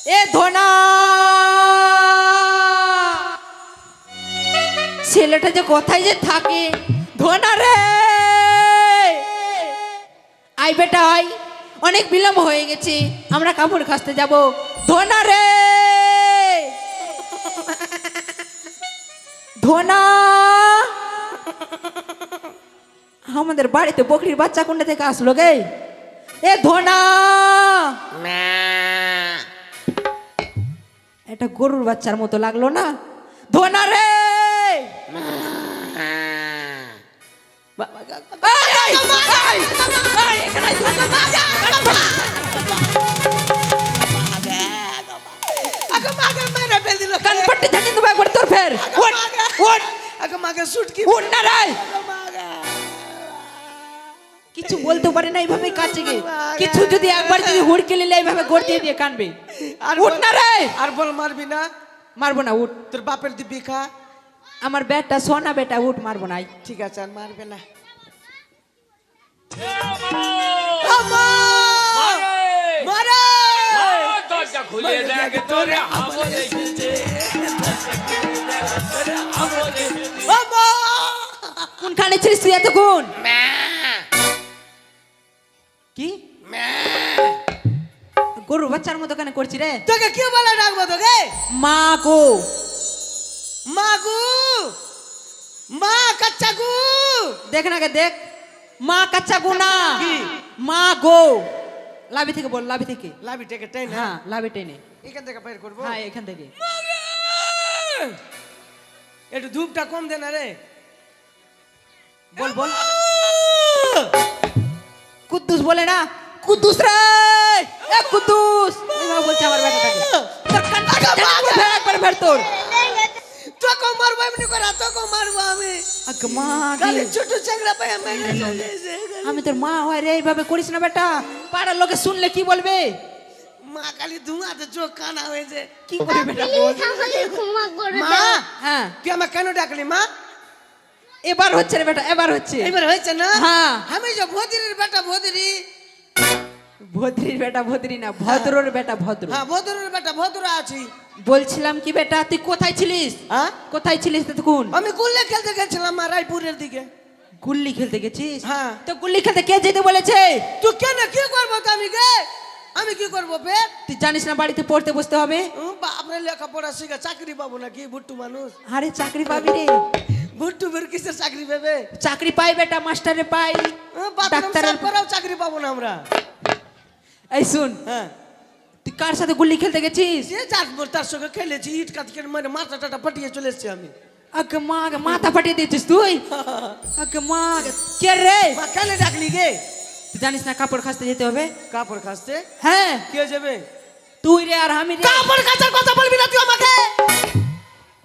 এ ধনা, ছেলেটা যে কোথায় যে থাকে। ধনা রে, আই বেটা আই, অনেক বিলম্ব হয়ে গেছে, আমরা কাপড় কাচতে যাব। ধনা রে, ধনা, আমাদের বাড়িতে বকরির বাচ্চা কোনটা থেকে আসলো গে? এ ধনা, এটা গরুর বাচ্চার মতো লাগলো না? ধনা রে, কানপট্টি ঝাঁটি দেবো একবার তোর ফের। উঠ না রে, কিছু বলতে পারে না, এইভাবে কাছে গে কিছু যদি একবার যদি হুড়কে নিলে এইভাবে গোড় দিয়ে দিয়ে কানবে। উঠ না রে, আর বল মারবি না? মারবো না, উঠ। তোর বাপের দিবি খা। আমার বেটা সোনা বেটা, উঠ, মারবো না। ঠিক আছে, আর মারবে না। কোনখানে ছিলিস তুই এতক্ষণ? কি গরুর বাচ্চার মতো কেন করছি রে? তোকে কি বলে ডাকবো তোকে? মা গো, মা গু, মা কাচ্চা গু। দেখ না গে, দেখ, মা কাচ্চা গো না, কি? মা গো। লাভি থেকে বল, লাভি থেকে। লাভি টেকে টাই না? হ্যাঁ, লাভি টেনে। এখান থেকে বের করবো? হ্যাঁ, এখান থেকে। একটু ধূপটা কম দে না রে। বল বল। কুদ্দুস বলে না, কুদ্দুস রে, এ কুদ্দুস, এইভাবে বলছে আমার বেটাটাকে। তোর কানটা ফের একবার ফের তোর। তোকে মারবো এমনি করে, তোকে মারবো আমি। আগে মা খালি গে, ছোট চ্যাংড়া পাই আমি চলে এসে। আমি তোর মা হয় রে, এইভাবে করিস না বেটা, পাড়ার লোকে শুনলে কি বলবে? মা খালি ধোঁয়াতে চোখ কানা হয়েছে। কি করবে বেটা বল। মা, হ্যাঁ, তুই আমার কেন ডাকলি মা? এবার হচ্ছে রে বেটা, এবার হচ্ছে। এবার হয়েছে না? হ্যাঁ, আমি যে ভদ্রির বেটা ভদ্রি। ভদ্রির বেটা ভদ্রি না, ভদ্রর বেটা ভদ্র। হ্যাঁ, ভদ্রের বেটা ভদ্র আছি। বলছিলাম কি বেটা, তুই কোথায় ছিলিস? হ্যাঁ, কোথায় ছিলিস তখন? আমি গুল্লে খেলতে গেছিলাম রায়পুরের দিকে। গুল্লি খেলতে গেছিস? হ্যাঁ। তো গুল্লি খেলতে কে যেতে বলেছে? তুই কেন কি করবো তো আমি গে? আমি কি করবো বে? তুই জানিস না বাড়িতে পড়তে বসতে হবে? বাপরে লেখাপড়া শিখে চাকরি পাবো নাকি? ভুট্টু মানুষ। আরে চাকরি পাবি রে, ভুট্টু বের কিসের চাকরি পাবে? চাকরি পাই বেটা, মাস্টারে পাই, ডাক্তারের। ডাক্তারের চাকরি পাবো না আমরা। এই শুন, হ্যাঁ, তুই কার সাথে গুল্লি খেলতে গেছিস? যে যার তার সঙ্গে খেলেছি, ইট কাটকে মানে মাথা টাটা ফাটিয়ে চলে এসেছি আমি। আগে মা গে, মাথা ফাটিয়ে দিয়েছিস তুই? আগে মা গে, কে রে? মা কেন ডাকলি গে? তুই জানিস না কাপড় কাচতে যেতে হবে? কাপড় কাচতে? হ্যাঁ, কে যাবে? তুই রে আর আমি রে। কাপড় কাচার কথা বলবি না তুই আমাকে।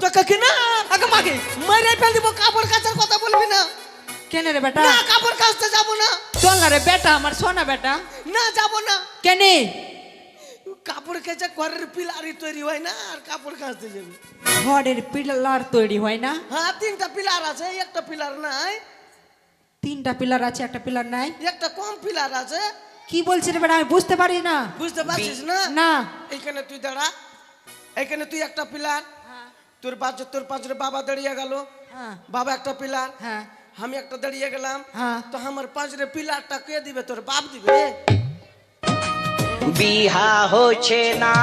তোকে কি না আগে মাকে মেরে ফেল দিব। কাপড় কাচার কথা বলবি না। কেন রে বেটা? না, কাপড় কাচতে যাবো না। চল না রে বেটা, আমার সোনা বেটা। না, যাবো না। কেনে? কাপড় কেচে ঘরের পিলারি তৈরি হয় না, আর কাপড় কাচতে যাবে? ঘরের পিলার তৈরি হয় না? হ্যাঁ, 3টা পিলার আছে, একটা পিলার নাই। 3টা পিলার আছে, একটা পিলার নাই? একটা কম পিলার আছে। কি বলছিস রে বেটা, আমি বুঝতে পারি না। বুঝতে পারছিস না? না। এইখানে তুই দাঁড়া, এইখানে তুই একটা পিলার, তোর পাঁচরে বাবা দাঁড়িয়ে গেল, হ্যাঁ বাবা একটা পিলার, হ্যাঁ আমি একটা দাঁড়িয়ে গেলাম। হ্যাঁ। তো আমার পাঁচরে পিলারটা কে দিবে? তোর বাপ দিবে। বিহা হচ্ছে না,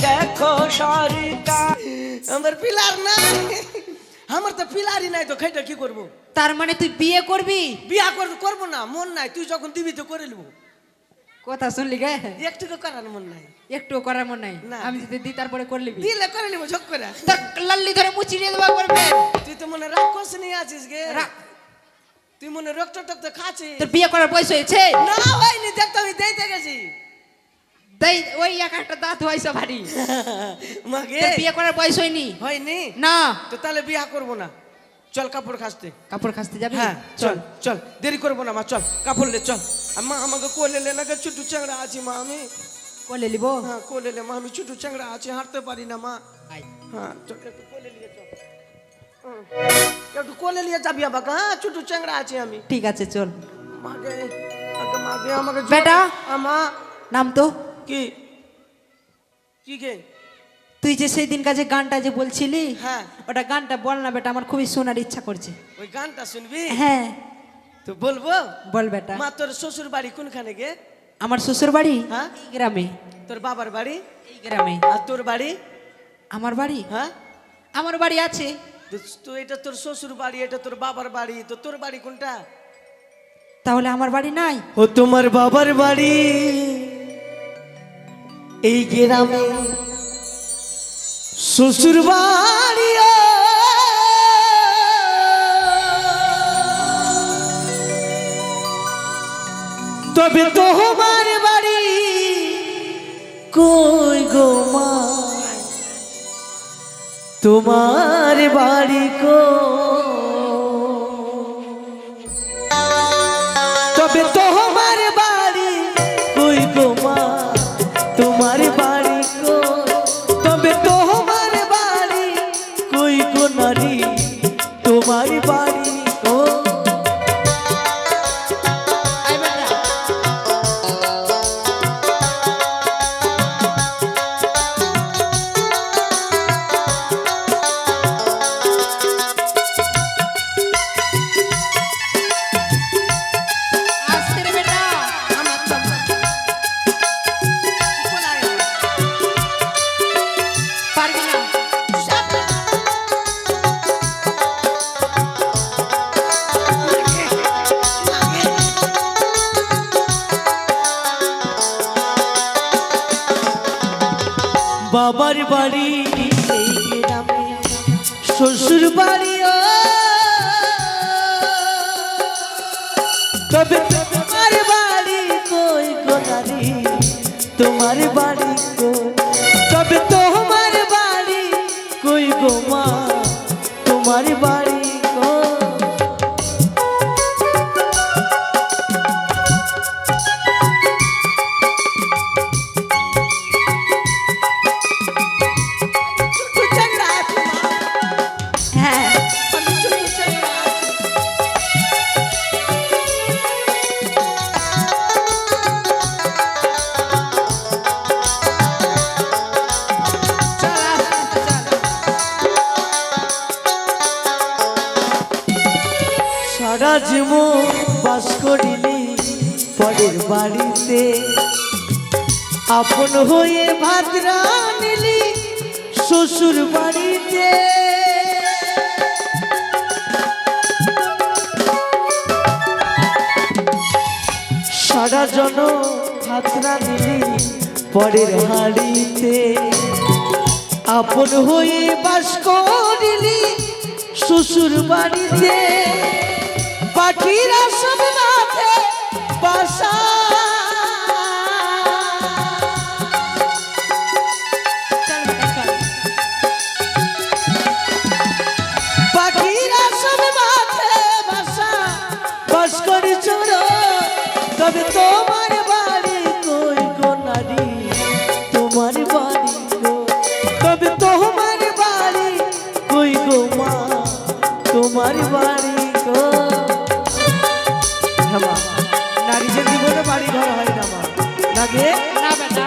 দেখো সরকার। আমার পিলার নাই, আমার তো পিলারই নাই, তো খাইটা কি করবো? তার মানে তুই বিয়ে করবি? বিয়া করবো না, মন নাই। তুই যখন দিবি তো করে নেবো। কথা শুনলি গে? একটুকু করার মন নাই। একটু করার মন নাই? না। আমি যদি দিই তারপরে করে নিবি? দিলে করে নেবো ঝক করে। তোর লাল্লি ধরে মুচিয়ে দেবো করবে। তুই তো মনে রাক্ষস নিয়ে আছিস গে। রাখ। তুই মনে রক্ত টক্ত খাচ্ছিস। তোর বিয়ে করার বয়স হয়েছে? না হয়নি, দেখতো আমি দিতে গেছি। তাই ওই একটা দাঁত হয়েছে ভারী। মাগে তোর বিয়ে করার বয়স হয়নি? হয়নি না। তো তাহলে বিয়া করবো না। চল কাপড় কাচতে। কাপড় কাচতে যাবি? হ্যাঁ, চল চল, দেরি করবো না মা, চল কাপড় লে চল। মা আমাকে কোলে লে না গে, ছোট চ্যাংড়া আছি মা আমি। কোলে নিব? হ্যাঁ, কোলে লে মা, আমি ছোট চ্যাংড়া আছি, হাঁটতে পারি না মা। আয়। হ্যাঁ, চল একটু কোলে নিয়ে চল। একটু কোলে নিয়ে যাবি আমাকে। হ্যাঁ, ছোট চ্যাংড়া আছি আমি। ঠিক আছে চল। মাগে আগে মাগে আমাকে বেটা। আমা নাম তো কি? কি গে? তুই যে সেই দিন কাজে গানটা যে বলছিলি, হ্যাঁ। ওটা গানটা বল না বেটা, আমার খুবই শোনার ইচ্ছা করছে। ওই গানটা শুনবি? হ্যাঁ তো বলবো। বল বেটা। মা তোর শ্বশুর বাড়ি কোনখানে গে? আমার শ্বশুর বাড়ি হ্যাঁ? এই গ্রামে। তোর বাবার বাড়ি? এই গ্রামে। আর তোর বাড়ি? আমার বাড়ি? হ্যাঁ। আমার বাড়ি আছে। তো এটা তোর শ্বশুর বাড়ি, এটা তোর বাবার বাড়ি, তো তোর বাড়ি কোনটা? তাহলে আমার বাড়ি নাই? ও তোমার বাবার বাড়ি এই গ্রামে, শ্বশুর বাড়ি তবে তোমার বাড়ি কই গো মা, তোমার বাড়ি তবে তোমার বাড়ি কই গো মা, তোমার বাড়ি তবে তোমার বাড়ি কই গো নারী, তোমার বাড়ি বাবার বাড়ি এই গ্রামে, শ্বশুর বাড়ি তবে তোমার বাড়ি কই গো নারী, তোমার বাড়ি তবে তোমার বাড়ি কই গো মা, তোমার বাড়ি সারা জীবন বাস করিলি পরের বাড়িতে, আপন হয়ে ভাত রাঁধলি শ্বশুর বাড়িতে, সারা জন ভাত রাঁধলি পরের হাড়িতে, আপন হয়ে বাস করিলি শ্বশুর বাড়িতে, পাখিরা সব মাঠে বাসা, পাখিরা সব মাঠে বাসা বাস করে চোর, তবে তোমার বাড়ি কই গো নারী, তোমার বাড়ি তবে তোমার বাড়ি কই গো মা, তোমার বাড়ি নারীদের জীবনে বাড়ি ঘর হয় না মা, লাগে না বেটা।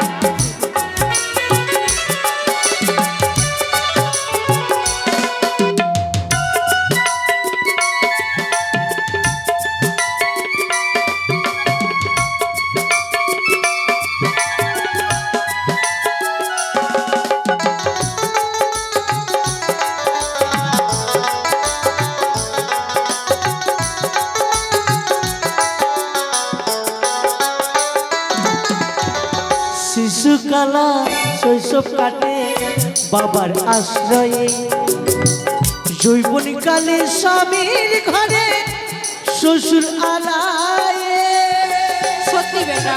শিশুকালা শৈশব কাটে বাবার আশ্রয়ে, যৌবনকালে স্বামীর ঘরে শ্বশুর আলায়ে, সত্যি বেটা।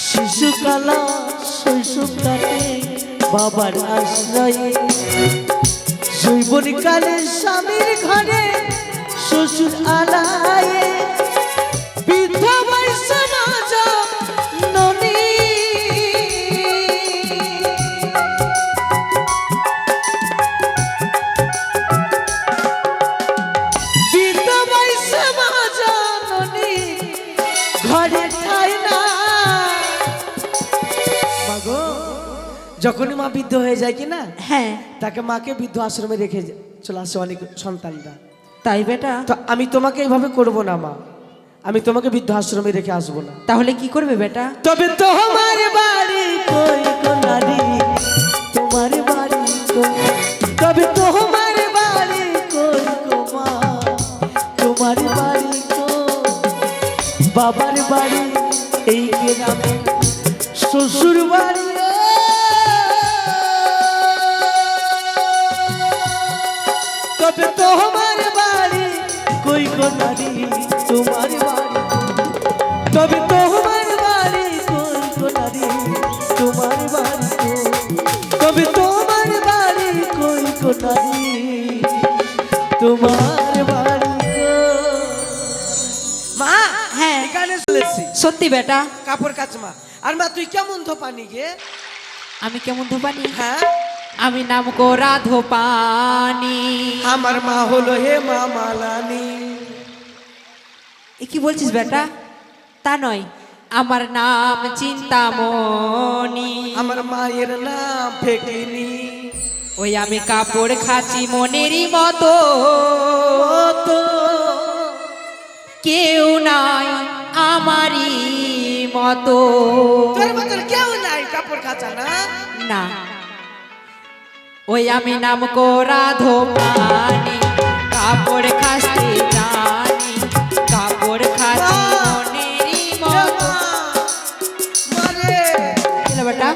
শিশুকালা শৈশব কাটে বাবার আশ্রয়ে, যৌবনকালে স্বামীর ঘরে শ্বশুর আলায়ে, ঘরে ঠাই না যখনই মা বৃদ্ধ হয়ে যায় কি না, হ্যাঁ তাকে মাকে বৃদ্ধ আশ্রমে রেখে চলে আসে অনেক সন্তানরা। তাই বেটা, তো আমি তোমাকে এইভাবে করব না মা, আমি তোমাকে বৃদ্ধ আশ্রমে রেখে আসবো না। তাহলে কি করবে বেটা? তবে তোমার বাড়ি কই গো নারী, তোমার বাড়ি কই, তবে তোমার বাড়ি কই গো মা, তোমার বাড়ি কই, বাবার বাড়ি এই গ্রামে, শ্বশুর বাড়ি তবে তোমার বাড়ি কই গো নারী, তোমার বাড়ি তবে তোমার বাড়ি কই গো নারী, তোমার বাড়ি কই, তবে তোমার বাড়ি কই গো নারী, তোমার বাড়ি কই। মা হ্যাঁ এখানে চলেছি সত্যি বেটা? কাপড় কাচ মা। আর মা তুই কেমন ধোপানি গে? আমি কেমন ধোপানি? হ্যাঁ আমি নাম গো রাধোপানি। আমার মা হলো হে মা মালানি। এ কি বলছিস বেটা? তা নয়, আমার নাম চিন্তামণি। আমার মায়ের নাম ফেকিনি। ওই আমি কাপড় খাচ্ছি মনেরই মতো, তো কেউ নাই আমারই মতো। তোর মতন কেউ নাই কাপড় কাচা না? না, ওই আমি নাম গো রাধোপানি, কাপড় খাচ্ছি জানি, কাপড় খাচ্ছি মনেরই মতো। মারে বুঝলে বেটা?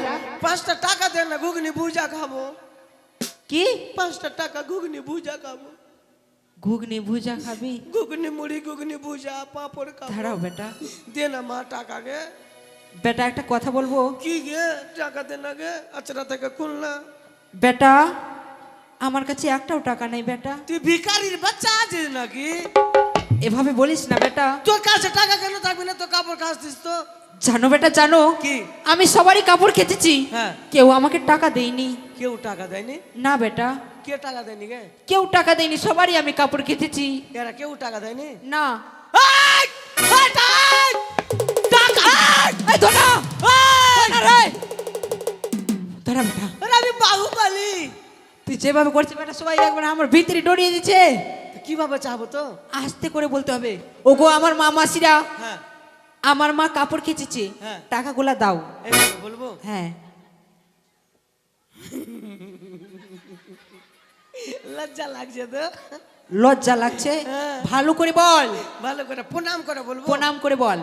5টা টাকা দে না, ঘুগনি ভুজা খাবো। কি 5টা টাকা ঘুগনি ভুজা খাবো। ঘুগনি ভুজা খাবি? ঘুগনি মুড়ি, ঘুগনি ভুজা, পাপড় খাবো। দাঁড়াও বেটা, দে না মা টাকা গে। বেটা একটা কথা বলবো? কি গে টাকা দে না গে, আচরা থেকে খুলনা। বেটা আমার কাছে একটাও টাকা নেই বেটা। তুই ভিখারির বাচ্চা আছিস নাকি? এভাবে বলিস না বেটা। তোর কাছে টাকা কেন থাকবে না? তো কাপড় কাচতিস তো। জানো বেটা, জানো কি? আমি সবারই কাপড় কেচেছি, হ্যাঁ। কেউ আমাকে টাকা দেয়নি। কেউ টাকা দেয়নি? না বেটা, কে টাকা দেয়নি গে? কেউ টাকা দেয়নি, সবারই আমি কাপড় কেচেছি। এরা কেউ টাকা দেয়নি? না। এই! এই টাই! টাকা! এই ধরা! ধরা রে! ধরা বেটা। আরে আমি বাহুবলী। তুই যেভাবে করছিস বেটা, সবাই একবার আমার ভিতরে ডরিয়ে দিচ্ছে। কিভাবে চাবো তো? আস্তে করে বলতে হবে। ওগো আমার মা মাসিরা, হ্যাঁ আমার মা কাপড় কেচেছে, হ্যাঁ। টাকাগুলা দাও। এইভাবে বলবো? হ্যাঁ। লজ্জা লাগছে তো? লজ্জা লাগছে? হ্যাঁ। ভালো করে বল, ভালো করে প্রণাম করে বলবো? প্রণাম করে বল।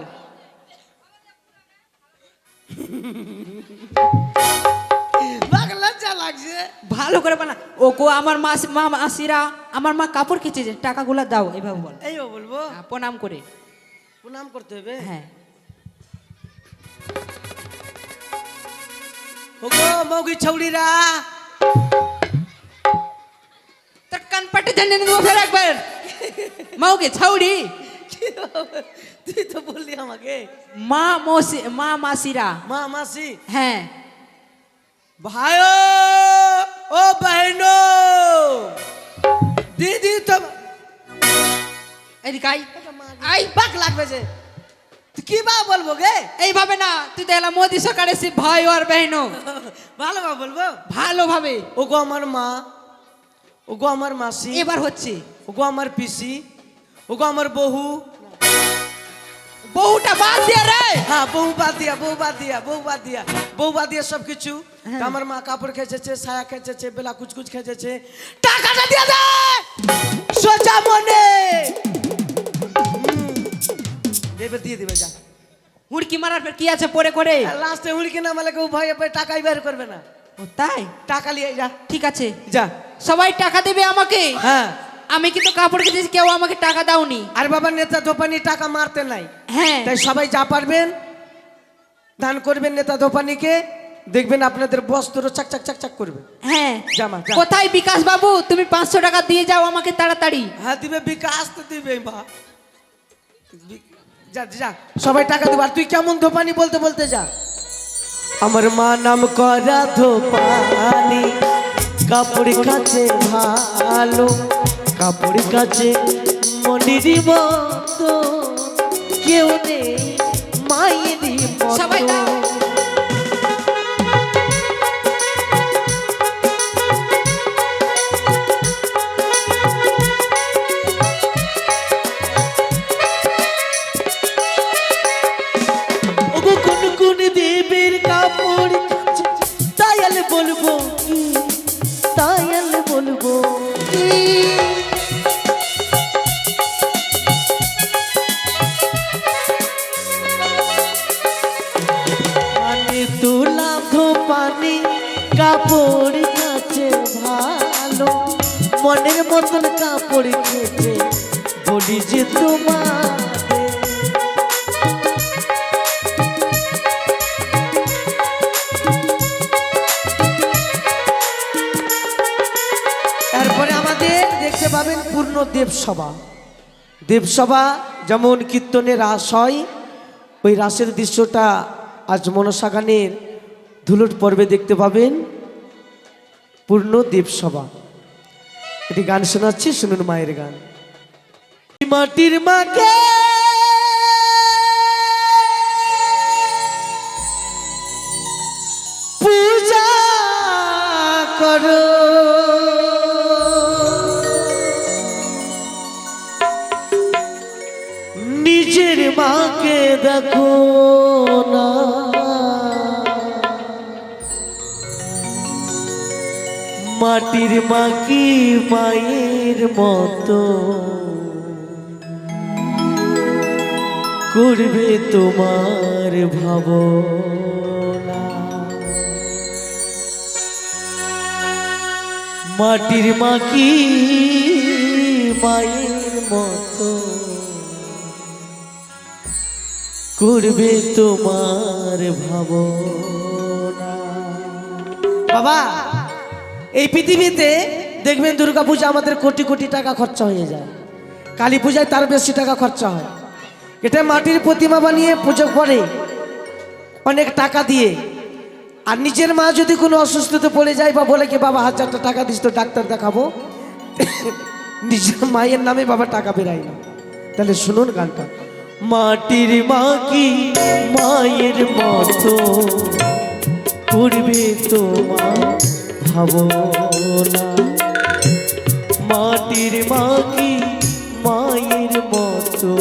বাঘ লজ্জা লাগছে। ভালো করে বল না। ওগো আমার মা মাসিরা, আমার মা কাপড় কেচেছে, টাকাগুলা দাও, এভাবে বল। এইভাবে বলবো? হ্যাঁ, প্রণাম করে। প্রণাম করতে হবে? হ্যাঁ। ওগো মৌগি ছৌড়িরা, তোর কান পাটে জানিয়ে দেবো ফের একবার। মাওকে ছাউড়ি, তুই তো বললি আমাকে মা মাসিরা। মা মাসি, হ্যাঁ। ভাইও ও বহনো, দিদি তো এদিকে আই, আই বাঘ লাগবে যে। তুই কি বা বলবো গে? এইভাবে না, তুই দেখলা মোদি সরকারে সে ভাই আর বেহনো, ভালো বা বলবো? ভালোভাবে। ওগো আমার মা, ওগো আমার মাসি, এবার হচ্ছে ওগো আমার পিসি, ওগো আমার বহু। বহুটা বাদ দিয়ে রে। হ্যাঁ বউ বাদ দিয়া, বউ বাদ দিয়া, বউ বাদ দিয়া, বউ বাদ দিয়া সব কিছু। আমার মা কাপড় খেয়েছে, ছায়া খেয়েছে, বেলা কুচকুচ খেয়েছে, টাকাটা দিয়ে দে সোজা মনে। এবার দিয়ে দিবে যা। হুড়কি মারার পর কি আছে পরে করে? লাস্টে হুড়কি না মালে কেউ ভয়ে ভয়ে টাকাই বের করবে না। ও তাই? টাকা নিয়ে যা, ঠিক আছে, যা। সবাই টাকা দেবে আমাকে। হ্যাঁ আমি কিন্তু কাপড় কেচেছি, কেউ আমাকে টাকা দাওনি। আর বাবা নেতা দোপানি টাকা মারতে নাই। হ্যাঁ। তাই সবাই যা পারবেন দান করবেন নেতা দোপানিকে, দেখবেন আপনাদের বস্ত্র চাক চাক চাক চাক করবে। হ্যাঁ। জামা, যা। কোথায় বিকাশ বাবু? তুমি 500 টাকা দিয়ে যাও আমাকে তাড়াতাড়ি। হ্যাঁ দিবে, বিকাশ তো দিবে মা। যা যা, সবাই টাকা দেবে। আর তুই কেমন ধোপানি বলতে বলতে যা। আমার মা নাম করা ধোপানি, কাপড় কাছে ভালো, কাপড় কাছে মনির মতো, কেউ নেই মায়েরই মতো। সবাই দাও। বলবো কি, দয়াল বলবো কি। মানে তোলা ধোপানি কাপড় কাছে ভালো, মনের মতন কাপড় কেটে বলি যে তোমার। তারপরে আমাদের দেখতে পাবেন পূর্ণ দেবসভা। দেবসভা যেমন কীর্তনের রাস হয়, ওই রাসের দৃশ্যটা আজ মনসা গানের ধুলুট পর্বে দেখতে পাবেন। পূর্ণ দেবসভা, এটি গান শোনাচ্ছি, শুনুন মায়ের গান। মাটির মাকে পূজা করো, নিজের মাকে দেখো না, মাটির মা কি মায়ের মতো করবে তোমার ভাবনা। মাটির মা কি মায়ের মতো করবে তোমার ভাবনা। বাবা, এই পৃথিবীতে দেখবেন দুর্গা পূজা আমাদের কোটি কোটি টাকা খরচা হয়ে যায়, কালী পূজায় তার বেশি টাকা খরচা হয়। এটা মাটির প্রতিমা বানিয়ে পুজো করে অনেক টাকা দিয়ে। আর নিজের মা যদি কোনো অসুস্থতে পড়ে যায় বা বলে কি বাবা 1000 টাকা দিস তো ডাক্তার দেখাবো, নিজের মায়ের নামে বাবা টাকা বেরায় না। তাহলে শুনুন গানটা। মাটির মা কি মায়ের মতো করবে তোমার ভাবনা, মাটির মা কি মায়ের মতো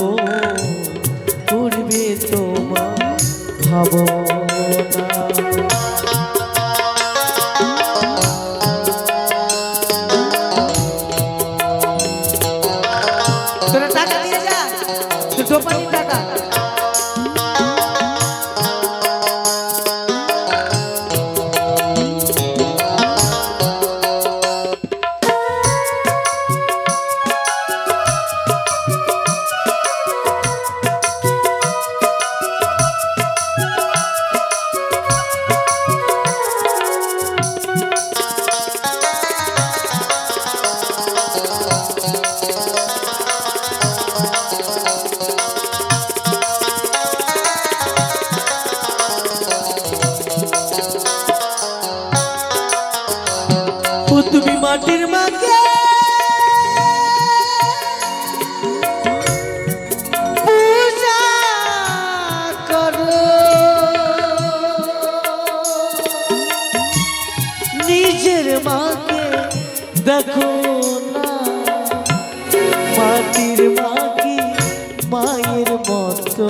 করবে তোমার ভাবনা। তোরা টাকা দিয়ে যা, তো দোপানির টাকা। তুমি মাটির মাকে পূজা করো, নিজের মাকে দেখো না, মাটির মা কি মায়ের মতো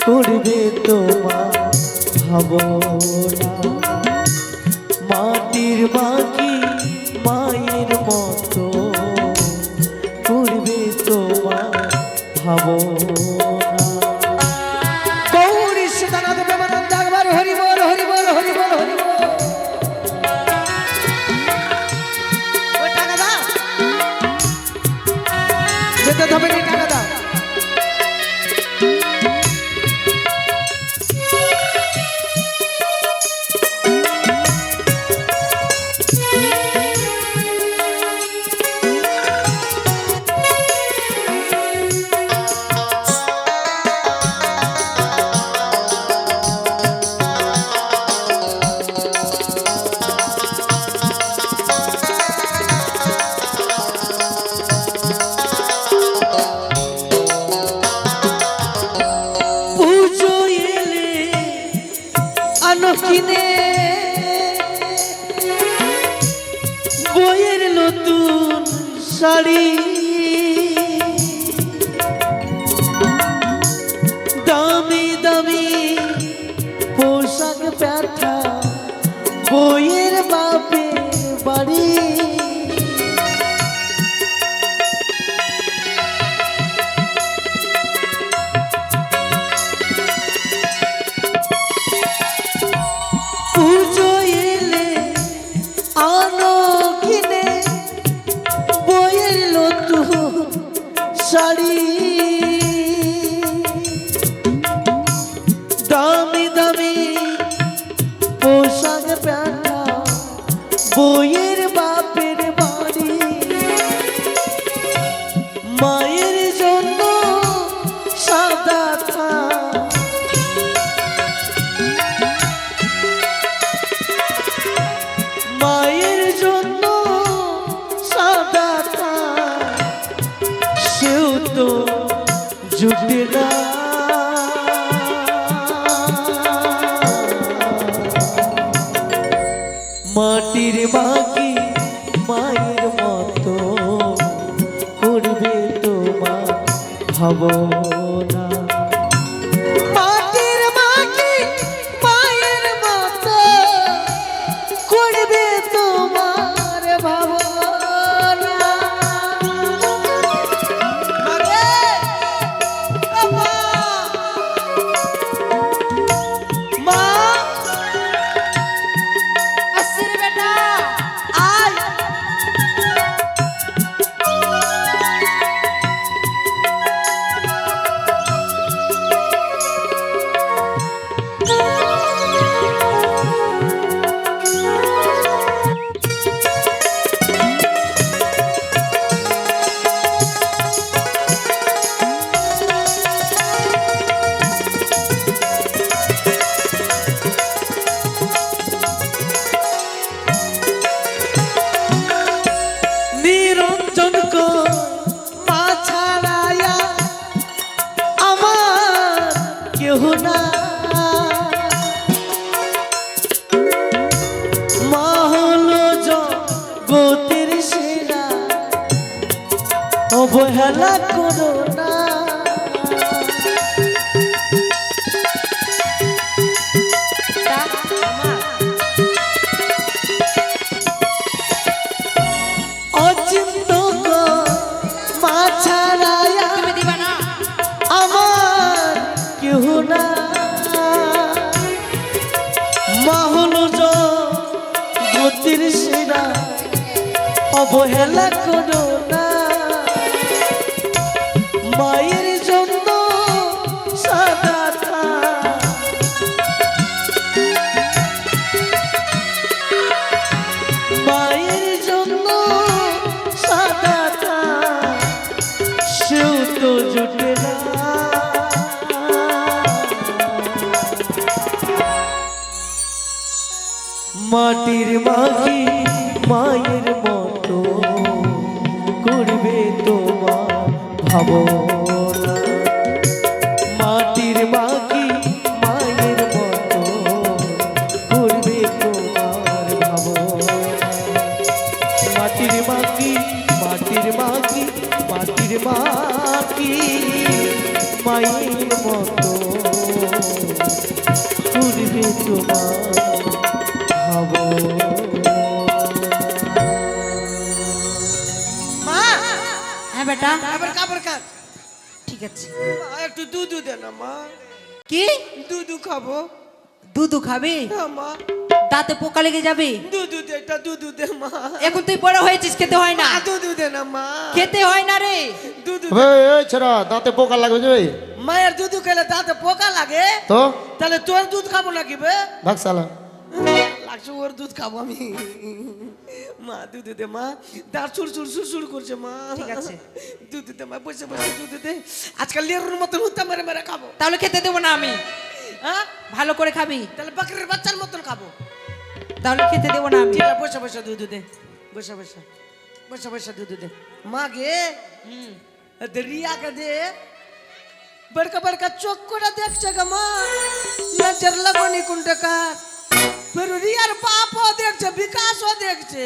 করবে তোমার ভাবনা। মাটির মা কি মায়ের মতো করবে তোমার ভাবনা। গৌরী সীতানাথ প্রেমানন্দ একবার হরি বল হরি বল হরি বল হরি বল। ওই টাকা দাও, যেতে হবে না, টাকা দাও। কিনে বইয়ের নতুন শাড়ি, দামি দামি পোশাক পেঠা বইয়ের বাপের বাড়ি মায়ের জন্য সাদা থাক মায়ের জন্য সাদা থাক সেও তো জুটে না মাটির মাকে মায়ের মতো করবে তোমার ভাবনা মাটির মাকে মায়ের মতো করবে তোমার ভাবনা মা আসছে রে বেটা আয় নিরঞ্জন মা ছাড়ায়া আমার কেহ না মা হলো জগতের সেরা অবহেলা করো না অচিন্ত মা ছাড়ায়া তুমি দিবা না আমার কেহ না মা হলো জগতের সেরা অবহেলা করো না মায়ের জন্য সাদা থাক মায়ের জন্য সাদা থাক সেও তো জুটে না মাটির মাকে মায়ের মতো করবে তোমার ভাবনা মাটির মাকে মায়ের মতো করবে তোমার ভাবনা মাটির মাকে মাটির মাকে মাটির মাকে মায়ের মতো করবে তোমার মা হ্যাঁ বেটা আবার কাপড় কাট ঠিক আছে একটু দুধ দে না মা কি দুধ খাবো দুধ খাবি হ্যাঁ মা দাঁতে পোকা লেগে যাবে দুধ দে একটা দুধ দে মা এখন তুই বড় হয়েছিস খেতে হয় না দুধ দে না মা খেতে হয় না রে দুধ এই ছেড়া দাঁতে পোকা লাগবে যে মায়ের দুধ খেলে দাঁতে পোকা লাগে তো তাহলে তোর দুধ খাবো নাকি বে ভাগ সালা লাগছে ওর দুধ খাবো আমি মা দুধ দে মা দাঁত সুর সুর সুর সুর করছে মা ঠিক আছে। দুধ দে মা বসে বসে দুধ দে আজকাল লেরুর মতন হুত্তা মেরে মেরে খাবো তাহলে খেতে দেবো না আমি হ্যাঁ ভালো করে খাবি তাহলে বাকরির বাচ্চার মতন খাবো তাহলে খেতে দেবো না আমি ঠিক আছে বসে বসে দুধ দে বসে বসে বসে বসে দুধ দে মা গে রিয়া কে দে बड़का बड़का चौक করে দেখছে গো মা নজর লাগনি কুন্ডকার फिर रियार बापও দেখছে বিকাশও দেখছে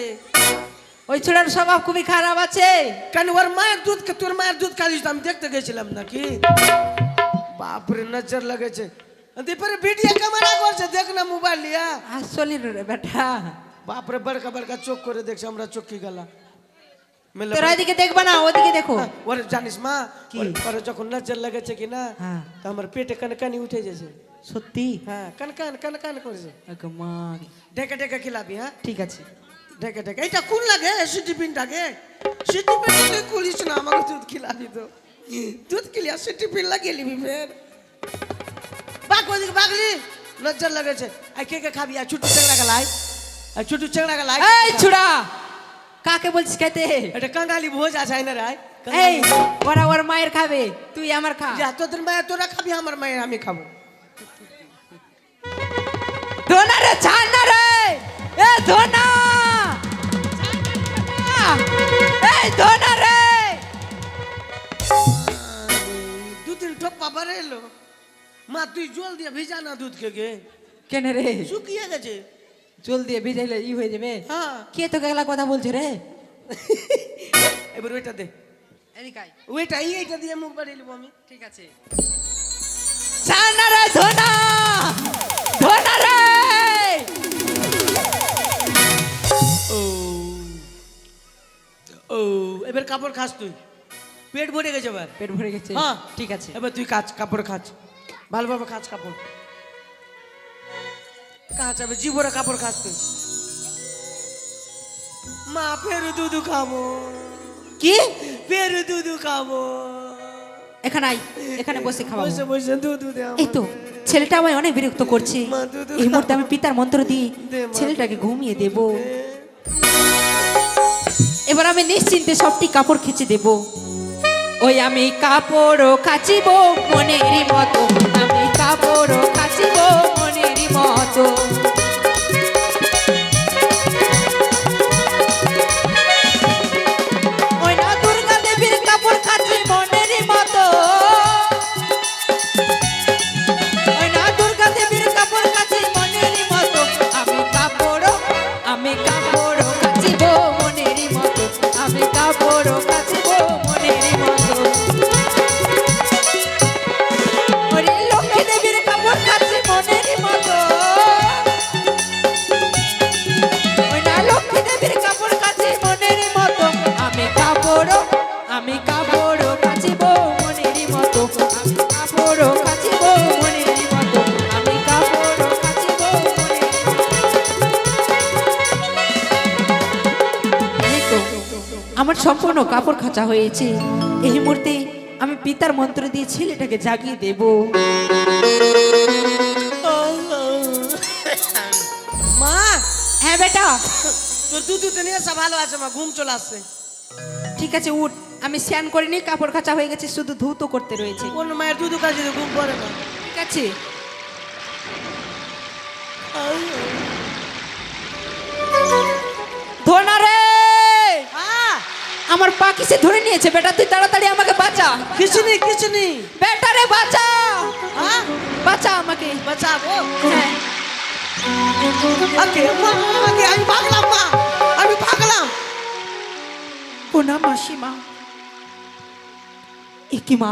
ওই ছোড়ার স্বভাব খুবই খারাপ আছে কেন ওর মায়ের দুধ তোর মায়ের দুধ খাইছিস আমি দেখতে গেছিলাম নাকি বাপরে নজর লাগেছে দীপরে ভিডিও ক্যামেরা করছে দেখ না মোবাইল লিয়া আসলে রে বেটা বাপরে বড়কা বড়কা চোখ করে দেখছে আমরা চোখি গেলা মেলে তোরা এদিকে দেখবা না ওদিকে দেখো ওরে জানিস মা কি? ওরে যখন নজর লেগেছে কি না হ্যাঁ। তো আমার পেটে কানকানি উঠে গেছে সত্যি হ্যাঁ কানকান কানকান করেছে মা ঢেকে ঢেকে খিলাবি হ্যাঁ ঠিক আছে ঢেকে ঢেকে এটা কোন লাগে সিটি পিনটাকে সিটি পিন তুই খুলিস না আমাকে দুধ খিলাবি তো দুধ খিলিয়া সিটি পিন লাগিয়ে নিবি ফের বাঘ ওদিকে বাগলি নজর লেগেছে আই কে খাবি আর ছুটি টেংরা গেলাই আর ছোট চেংড়া লাগ এই ছুড়া কাকে বলছিস খেতে এটা কাঙ্গালি ভোজ আছে না রাই এই ওরা ওর মায়ের খাবে তুই আমার খা যা তোদের মায়ের তোরা খাবি আমার মায়ের আমি খাবো ধোনা রে ছানা রে এ ধোনা এই ধোনা রে দুদিন ঠপ পাবার এলো মা তুই জল দিয়ে ভিজা না দুধ কে কেন রে শুকিয়ে গেছে জল দিয়ে ভিজাইলে ই হয়ে যাবে হ্যাঁ কে তো গেলা কথা বলছে রে এবার ওইটা দে এদিকাই ওইটা এইটা দিয়ে মুখ বাড়িয়ে নেবো আমি ঠিক আছে ছানা রে ধোনা ধোনা রে ও এবার কাপড় খাস তুই পেট ভরে গেছে এবার পেট ভরে গেছে হ্যাঁ ঠিক আছে এবার তুই কাজ কাপড় খাচ ভালোভাবে খাচ কাপড় কাচ এবার জীবরে কাপড় খাস তুই মা ফের দুধ খাবো কি ফের দুধ খাবো এখানে আই এখানে বসে খাওয়াবো বসে বসে দুধ দে এই তো ছেলেটা আমায় অনেক বিরক্ত করছে মা, দুধ এই মুহূর্তে আমি পিতার মন্ত্র দিই দে মা। ছেলেটাকে ঘুমিয়ে দেব এবার আমি নিশ্চিন্তে সবটি কাপড় খিচে দেব ওই আমি কাপড়ও কাচিব মনেরই মতো আমি কাপড়ও কাচিব মনেরই মতো ওই না দুর্গা দেবীর কাপড় কাচি মনেরই মতো ওই না দুর্গা দেবীর কাপড় কাচি মনেরই মতো আমি কাপড়ও কাচিব মনেরই মতো আমি কাপড়ও কাচিব মনেরই মতো ওরে লক্ষ্মী দেবীর কাপড় কাচি মনেরই মতো ওই না লক্ষ্মী দেবীর কাপড় কাচি মনেরই মতো আমি কাপড়ও কাচিব মনেরই মতো আমি কাপড়ও কাচিব মনেরই মতো আমি কাপড়ও কাচিব মনেরই মতো আমার সম্পূর্ণ কাপড় খাঁচা হয়েছে এই মুহূর্তে আমি পিতার মন্ত্র দিয়ে ছেলেটাকে জাগিয়ে দেব মা হ্যাঁ বেটা তোর দুধ নিয়ে আসা ভালো আছে মা ঘুম চলে আসছে ঠিক আছে উঠ আমি স্নান করিনি কাপড় কাঁচা হয়ে গেছে শুধু ধুতো করতে রয়েছে কোন মায়ের দুধ কাজে ঘুম পড়ে না ঠিক আছে ধোনা রে আমার পা কিসে ধরে নিয়েছে বেটা তুই তাড়াতাড়ি আমাকে বাঁচা কিছু নেই বেটা রে বাঁচা হ্যাঁ বাঁচা আমাকে বাঁচাবো হ্যাঁ আগে মা আগে আমি ভাগলাম মা আমি ভাগলাম প্রণাম মাসিমা এ কি মা